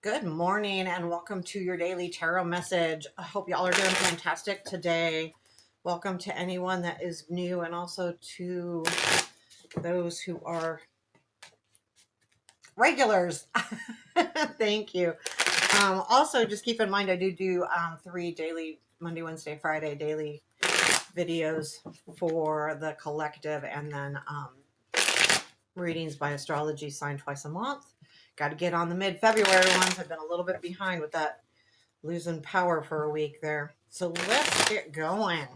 Good morning and welcome to your daily tarot message. I hope y'all are doing fantastic today. Welcome to anyone that is new and also to those who are regulars. Thank you. Also, just keep in mind I do 3 daily Monday, Wednesday, Friday daily videos for the collective, and then readings by astrology sign twice a month. Got to get on the mid-February ones. I've been a little bit behind with that, losing power for a week there. So let's get going.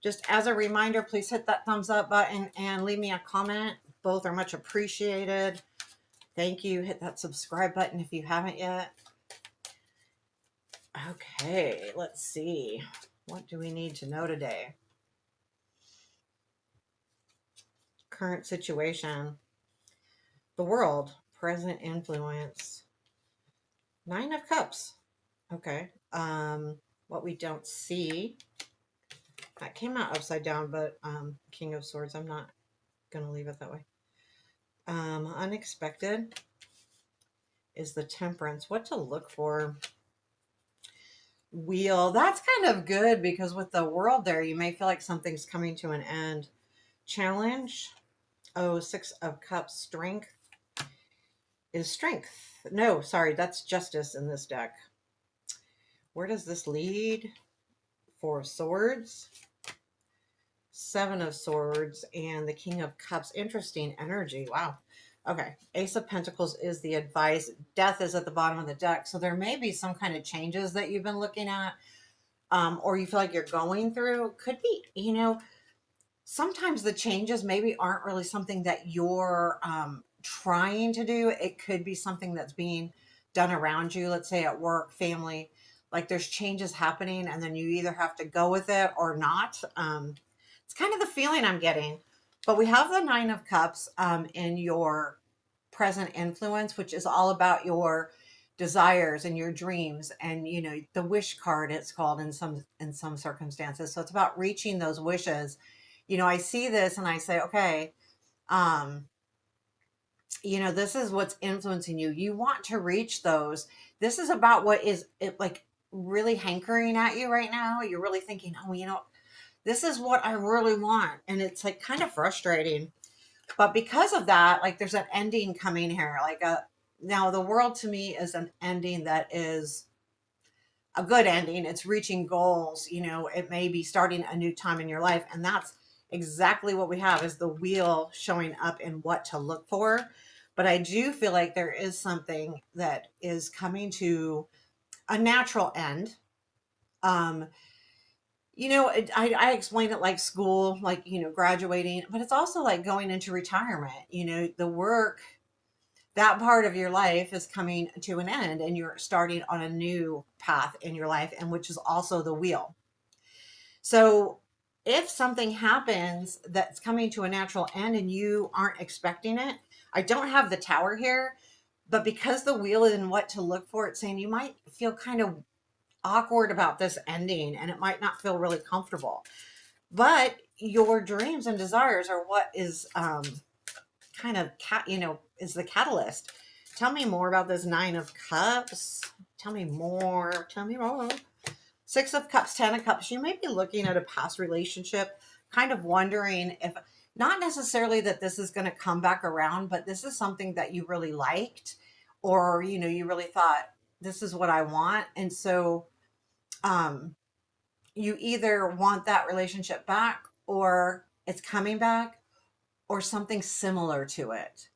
Just as a reminder, please hit that thumbs up button and leave me a comment. Both are much appreciated. Thank you. Hit that subscribe button if you haven't yet. Okay, let's see. What do we need to know today? Current situation. The world. Present influence. 9 of Cups. Okay. What we don't see. That came out upside down, but King of Swords. I'm not going to leave it that way. Unexpected is the Temperance. What to look for? Wheel. That's kind of good because with the world there, you may feel like something's coming to an end. Challenge. Oh, 6 of Cups. Strength is strength. No, sorry, that's Justice in this deck. Where does this lead? 4 of Swords. 7 of Swords and the King of Cups. Interesting energy. Wow. Okay. Ace of Pentacles is the advice. Death is at the bottom of the deck. So there may be some kind of changes that you've been looking at, or you feel like you're going through. Could be, sometimes the changes maybe aren't really something that you're trying to do. It could be something that's being done around you. Let's say at work, family, like there's changes happening and then you either have to go with it or not. It's kind of the feeling I'm getting. But we have the 9 of Cups in your present influence, which is all about your desires and your dreams, and the wish card, it's called in some circumstances. So it's about reaching those wishes. I see this and I say, okay, this is what's influencing you. You want to reach those. This is about what is it like really hankering at you right now. You're really thinking, oh, this is what I really want. And it's like kind of frustrating. But because of that, like there's an ending coming here. Now the world to me is an ending that is a good ending. It's reaching goals. It may be starting a new time in your life. And that's exactly what we have, is the wheel showing up in what to look for. But I do feel like there is something that is coming to a natural end. I explain it like school, like, graduating, but it's also like going into retirement. The work, that part of your life is coming to an end and you're starting on a new path in your life, and which is also the wheel. So if something happens that's coming to a natural end and you aren't expecting it, I don't have the Tower here, but because the wheel is in what to look for, it's saying you might feel kind of awkward about this ending and it might not feel really comfortable. But your dreams and desires are what is kind of is the catalyst. Tell me more about this 9 of Cups. Tell me more. Tell me more. 6 of Cups, 10 of Cups. You may be looking at a past relationship, kind of wondering if, not necessarily that this is going to come back around, but this is something that you really liked, or, you really thought, this is what I want. And so you either want that relationship back, or it's coming back, or something similar to it,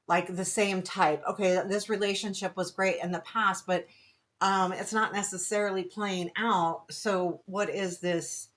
like the same type. Okay, this relationship was great in the past, but it's not necessarily playing out. So what is this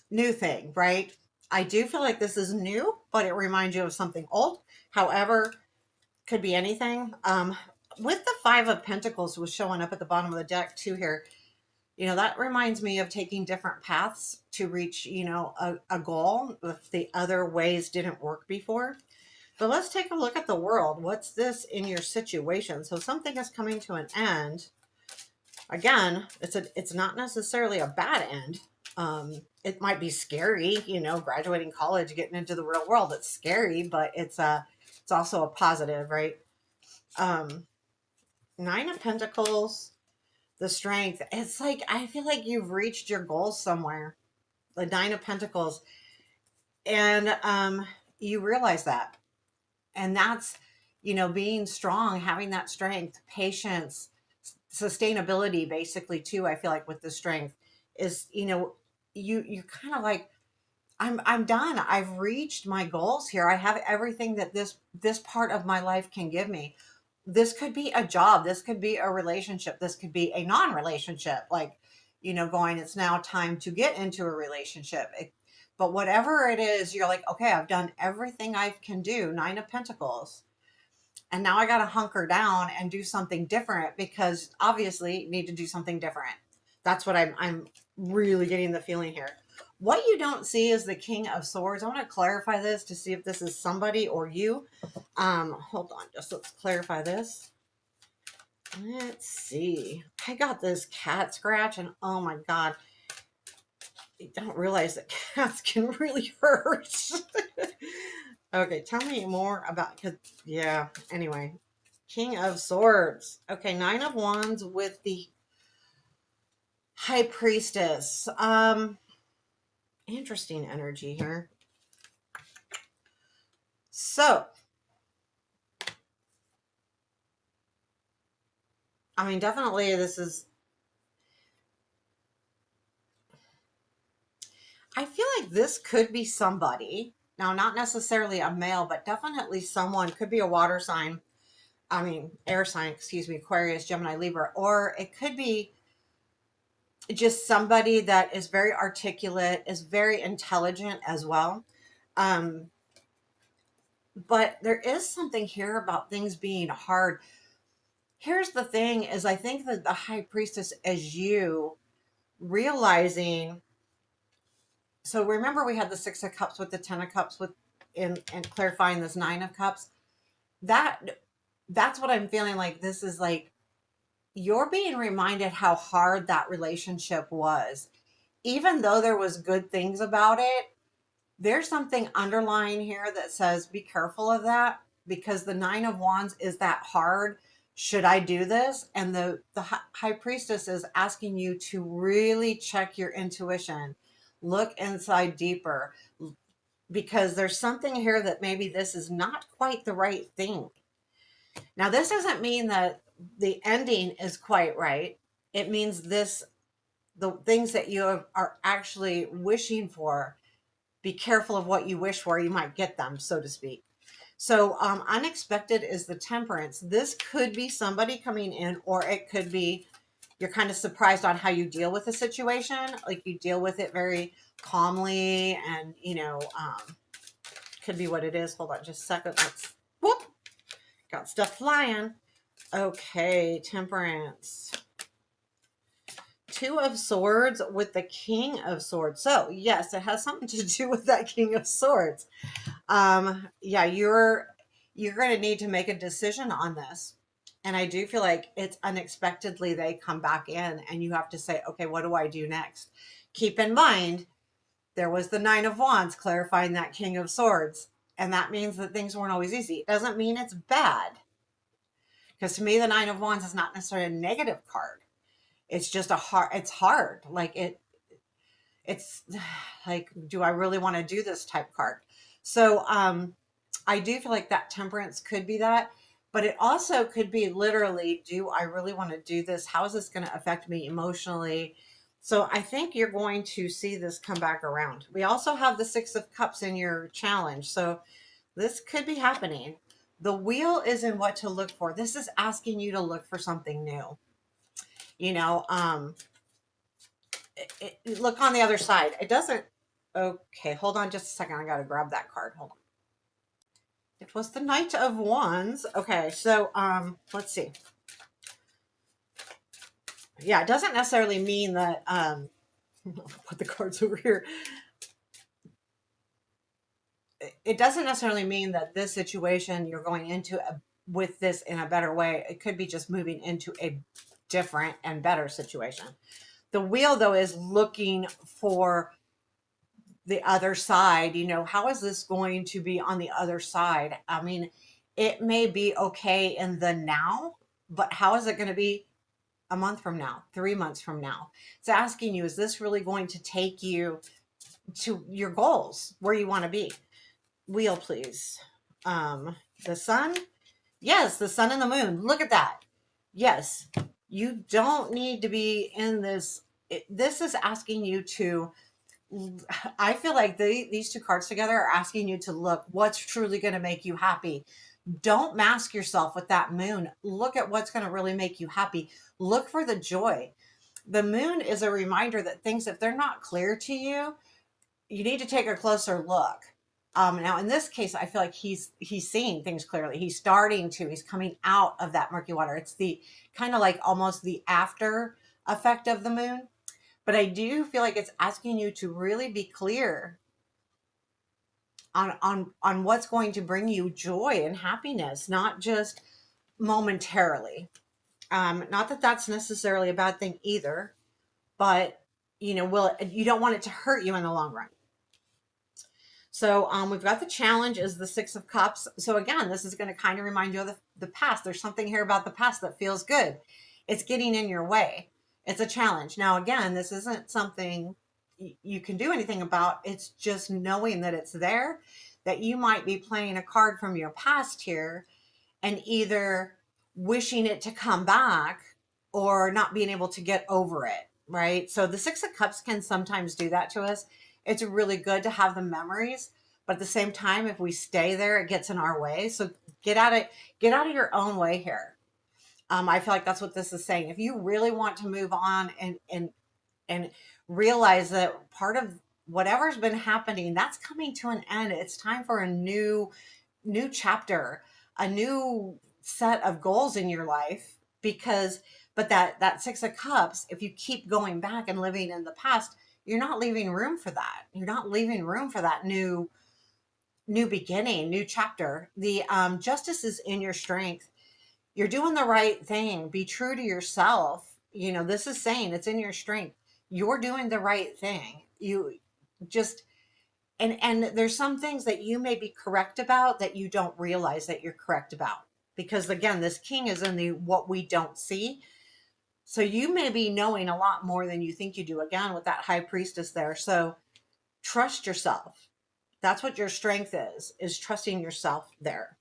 new thing, right? I do feel like this is new, but it reminds you of something old. However, could be anything. With the 5 of Pentacles was showing up at the bottom of the deck too here. That reminds me of taking different paths to reach, a goal if the other ways didn't work before. But let's take a look at the world. What's this in your situation? So something is coming to an end. Again, it's not necessarily a bad end. It might be scary, graduating college, getting into the real world. It's scary, but it's also a positive, right? Nine of Pentacles, the Strength. It's like, I feel like you've reached your goals somewhere. The Nine of Pentacles. And you realize that. And that's, being strong, having that strength, patience, sustainability, basically, too. I feel like with the strength is, you kind of like, I'm done. I've reached my goals here. I have everything that this part of my life can give me. This could be a job, this could be a relationship, this could be a non-relationship, like, going, it's now time to get into a relationship. But whatever it is, you're like, okay, I've done everything I can do, Nine of Pentacles. And now I got to hunker down and do something different, because obviously need to do something different. That's what I'm really getting the feeling here. What you don't see is the King of Swords. I want to clarify this to see if this is somebody or you. Hold on, just let's clarify this. Let's see. I got this cat scratch, and oh my God, I don't realize that cats can really hurt. Okay, tell me more about, cause yeah, anyway. King of Swords. Okay, Nine of Wands with the High Priestess. Interesting energy here. So, I mean, definitely this is, I feel like this could be somebody. Now, not necessarily a male, but definitely someone. Could be a water sign. I mean, air sign, excuse me, Aquarius, Gemini, Libra. Or it could be just somebody that is very articulate, is very intelligent as well. Um, but there is something here about things being hard. Here's the thing is, I think that the High Priestess is you realizing. So remember, we had the Six of Cups with the Ten of Cups with and clarifying this Nine of Cups. That's what I'm feeling like. This is like you're being reminded how hard that relationship was. Even though there was good things about it, there's something underlying here that says be careful of that, because the Nine of Wands is that hard. Should I do this? And the High Priestess is asking you to really check your intuition, look inside deeper, because there's something here that maybe this is not quite the right thing. Now, this doesn't mean that the ending is quite right. It means the things that you are actually wishing for, be careful of what you wish for. You might get them, so to speak. So unexpected is the Temperance. This could be somebody coming in, or it could be you're kind of surprised on how you deal with the situation. Like you deal with it very calmly, and could be what it is. Hold on just a second. Let's, whoop, got stuff flying. Okay, Temperance. Two of Swords with the King of Swords. So yes, it has something to do with that King of Swords. Yeah, you're going to need to make a decision on this. And I do feel like it's unexpectedly they come back in, and you have to say, okay, what do I do next? Keep in mind, there was the Nine of Wands clarifying that King of Swords. And that means that things weren't always easy. It doesn't mean it's bad. Because to me, the Nine of Wands is not necessarily a negative card. It's just it's hard. It's like, do I really want to do this type card? So I do feel like that Temperance could be that, but it also could be literally, do I really want to do this? How is this going to affect me emotionally? So I think you're going to see this come back around. We also have the Six of Cups in your challenge. So this could be happening. The Wheel is in what to look for. This is asking you to look for something new. You know, look on the other side. It doesn't. Okay, hold on just a second. I got to grab that card. Hold on. It was the Knight of Wands. Okay, so let's see. Yeah, it doesn't necessarily mean that put the cards over here. It doesn't necessarily mean that this situation you're going into with this in a better way. It could be just moving into a different and better situation. The Wheel, though, is looking for the other side. How is this going to be on the other side? I mean, it may be okay in the now, but how is it going to be a month from now, 3 months from now? It's asking you, is this really going to take you to your goals, where you want to be? Wheel, please. Um, the sun. Yes, the sun and the moon. Look at that. Yes, you don't need to be in this. This is asking you to, I feel like these two cards together are asking you to look what's truly going to make you happy. Don't mask yourself with that moon. Look at what's going to really make you happy. Look for the joy. The moon is a reminder that things, if they're not clear to you, you need to take a closer look. Now, in this case, I feel like he's seeing things clearly. He's starting to. He's coming out of that murky water. It's the kind of like almost the after effect of the moon. But I do feel like it's asking you to really be clear on what's going to bring you joy and happiness, not just momentarily. Not that that's necessarily a bad thing either, but you don't want it to hurt you in the long run. So we've got the challenge is the Six of Cups. So again, this is going to kind of remind you of the past. There's something here about the past that feels good. It's getting in your way. It's a challenge. Now, again, this isn't something you can do anything about. It's just knowing that it's there, that you might be playing a card from your past here and either wishing it to come back or not being able to get over it, right? So the Six of Cups can sometimes do that to us. It's really good to have the memories, but at the same time, if we stay there, it gets in our way. So get out of your own way here. I feel like that's what this is saying. If you really want to move on and realize that part of whatever's been happening, that's coming to an end. It's time for a new chapter, a new set of goals in your life. Because but that Six of Cups, if you keep going back and living in the past, you're not leaving room for that. You're not leaving room for that new beginning, new chapter. The Justice is in your strength. You're doing the right thing. Be true to yourself. This is saying it's in your strength. You're doing the right thing. You just and there's some things that you may be correct about that you don't realize that you're correct about, because again, this king is in the what we don't see. So you may be knowing a lot more than you think you do, again with that high priestess there. So trust yourself. That's what your strength is trusting yourself there.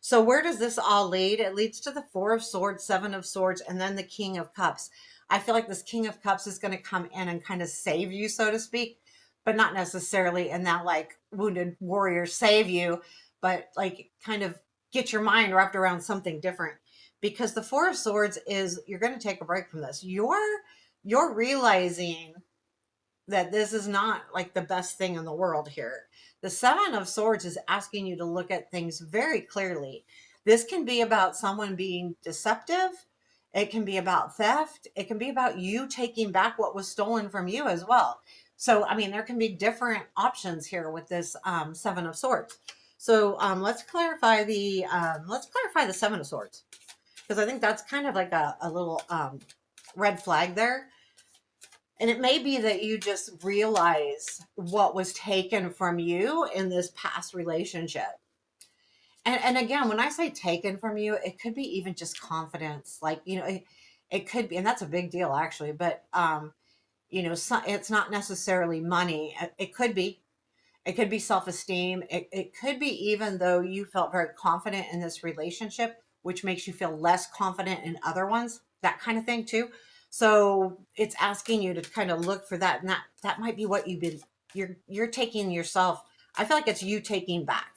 So where does this all lead? It leads to the Four of Swords, Seven of Swords, and then the King of Cups. I feel like this King of Cups is going to come in and kind of save you, so to speak, but not necessarily in that like wounded warrior save you, but like kind of get your mind wrapped around something different. Because the Four of Swords is, you're going to take a break from this. You're realizing that this is not like the best thing in the world here. The Seven of Swords is asking you to look at things very clearly. This can be about someone being deceptive. It can be about theft. It can be about you taking back what was stolen from you as well. So, I mean, there can be different options here with this Seven of Swords. So let's clarify the Seven of Swords, because I think that's kind of like a little red flag there. And it may be that you just realize what was taken from you in this past relationship. And again, when I say taken from you, it could be even just confidence. Like, it could be, and that's a big deal actually, but, it's not necessarily money. It could be self-esteem. It could be even though you felt very confident in this relationship, which makes you feel less confident in other ones, that kind of thing too. So it's asking you to kind of look for that. And that might be what you're taking yourself. I feel like it's you taking back.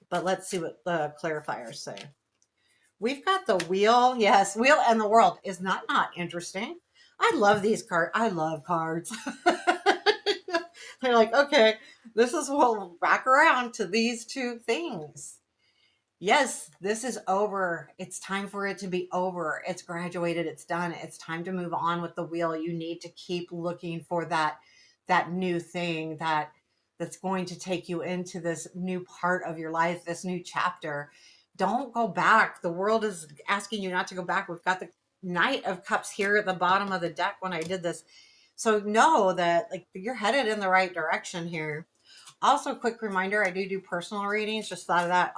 But let's see what the clarifiers say. We've got the wheel. Yes, wheel and the world is not interesting. I love these cards. I love cards. They're like, okay, this is what we'll back around to these two things. Yes, this is over. It's time for it to be over. It's graduated. It's done. It's time to move on with the wheel. You need to keep looking for that new thing that's going to take you into this new part of your life, this new chapter. Don't go back. The world is asking you not to go back. We've got the Knight of Cups here at the bottom of the deck when I did this. So know that like you're headed in the right direction here. Also, quick reminder, I do personal readings. Just thought of that.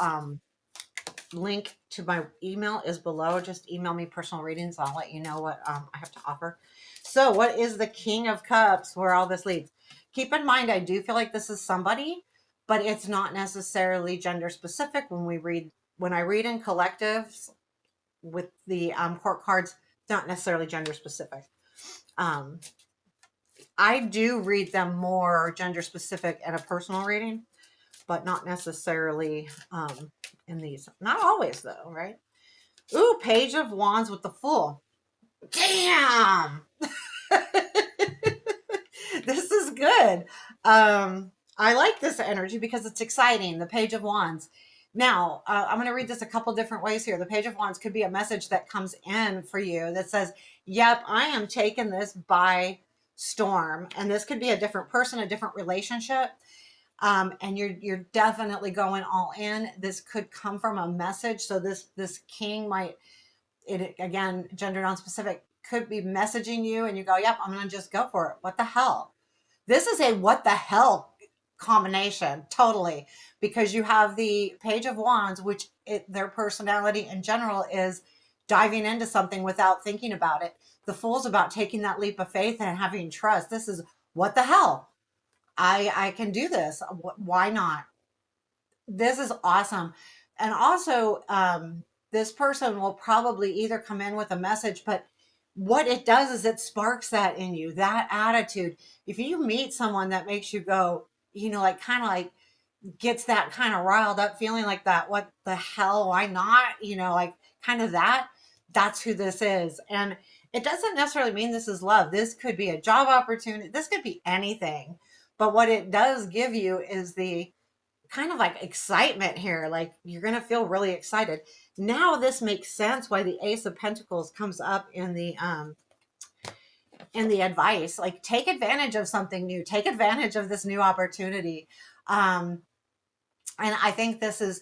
link to my email is below. Just email me personal readings. I'll let you know what I have to offer. So what is the King of Cups, where all this leads? Keep in mind, I do feel like this is somebody, but it's not necessarily gender specific. When I read in collectives with the court cards, it's not necessarily gender specific. I do read them more gender specific at a personal reading, but not necessarily in these. Not always though, right? Ooh, Page of Wands with the Fool. Damn! This is good. I like this energy because it's exciting. The Page of Wands. Now, I'm going to read this a couple different ways here. The Page of Wands could be a message that comes in for you that says, yep, I am taking this by storm. And this could be a different person, a different relationship. And you're definitely going all in. This could come from a message. So this king might, it again, gender non-specific, could be messaging you and you go, yep, I'm going to just go for it. What the hell? This is a what the hell combination, totally, because you have the Page of Wands, which their personality in general is diving into something without thinking about it. The Fool's about taking that leap of faith and having trust. This is what the hell. I can do this. Why not? This is awesome. And also, this person will probably either come in with a message, but what it does is it sparks that in you, that attitude. If you meet someone that makes you go, like kind of like gets that kind of riled up feeling like that, what the hell, why not? Like kind of that's who this is. And it doesn't necessarily mean this is love. This could be a job opportunity. This could be anything. But what it does give you is the kind of like excitement here. Like you're going to feel really excited. Now this makes sense why the Ace of Pentacles comes up in the advice. Like take advantage of something new. Take advantage of this new opportunity. And I think this is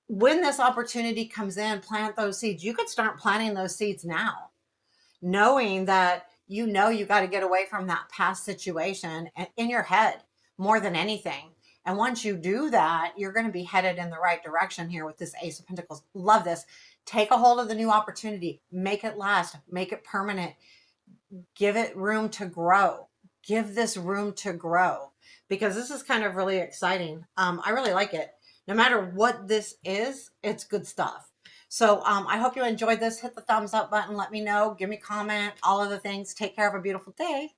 when this opportunity comes in, plant those seeds. You could start planting those seeds now, knowing that you got to get away from that past situation in your head more than anything. And once you do that, you're going to be headed in the right direction here with this Ace of Pentacles. Love this. Take a hold of the new opportunity. Make it last. Make it permanent. Give it room to grow. Give this room to grow because this is kind of really exciting. I really like it. No matter what this is, it's good stuff. So I hope you enjoyed this. Hit the thumbs up button. Let me know. Give me a comment. All of the things. Take care. Have a beautiful day.